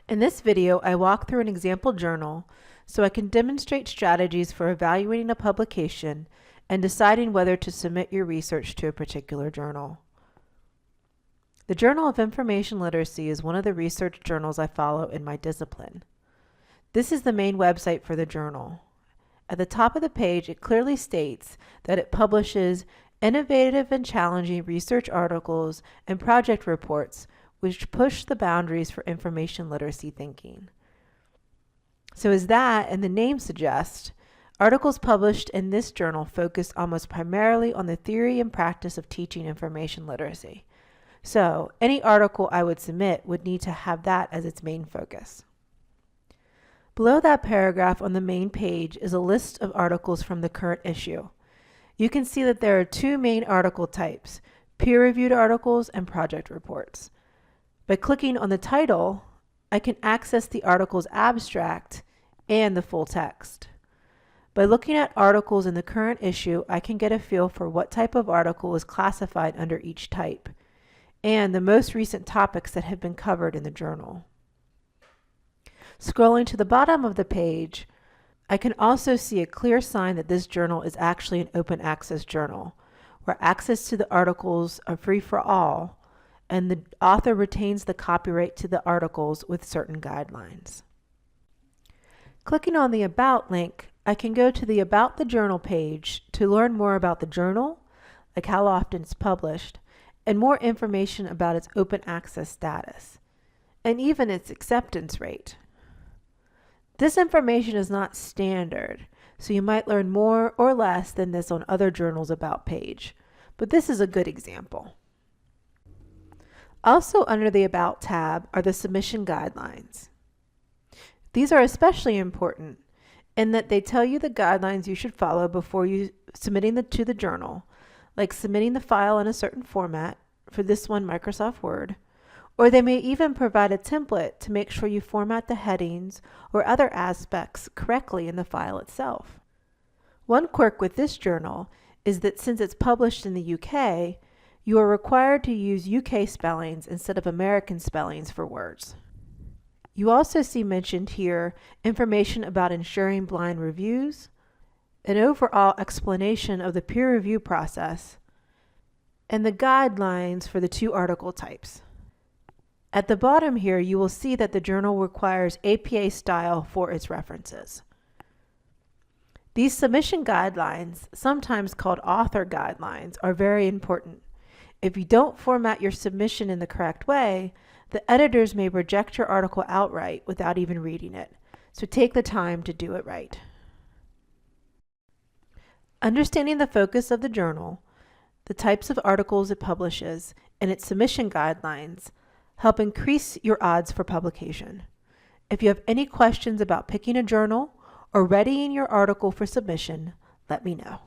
In this video, I walk through an example journal so I can demonstrate strategies for evaluating a publication and deciding whether to submit your research to a particular journal. The Journal of Information Literacy is one of the research journals I follow in my discipline. This is the main website for the journal. At the top of the page, it clearly states that it publishes innovative and challenging research articles and project reports which push the boundaries for information literacy thinking. So as that and the name suggest, articles published in this journal focus almost primarily on the theory and practice of teaching information literacy. So any article I would submit would need to have that as its main focus. Below that paragraph on the main page is a list of articles from the current issue. You can see that there are two main article types, peer-reviewed articles and project reports. By clicking on the title, I can access the article's abstract and the full text. By looking at articles in the current issue, I can get a feel for what type of article is classified under each type, and the most recent topics that have been covered in the journal. Scrolling to the bottom of the page, I can also see a clear sign that this journal is actually an open access journal, where access to the articles are free for all, and the author retains the copyright to the articles with certain guidelines. Clicking on the About link, I can go to the About the Journal page to learn more about the journal, like how often it's published, and more information about its open access status, and even its acceptance rate. This information is not standard, so you might learn more or less than this on other journals' About page, but this is a good example. Also under the About tab are the submission guidelines. These are especially important in that they tell you the guidelines you should follow before submitting to the journal, like submitting the file in a certain format, for this one Microsoft Word, or they may even provide a template to make sure you format the headings or other aspects correctly in the file itself. One quirk with this journal is that since it's published in the UK, you are required to use UK spellings instead of American spellings for words. You also see mentioned here information about ensuring blind reviews, an overall explanation of the peer review process, and the guidelines for the two article types. At the bottom here, you will see that the journal requires APA style for its references. These submission guidelines, sometimes called author guidelines, are very important. If you don't format your submission in the correct way, the editors may reject your article outright without even reading it, so take the time to do it right. Understanding the focus of the journal, the types of articles it publishes, and its submission guidelines help increase your odds for publication. If you have any questions about picking a journal or readying your article for submission, let me know.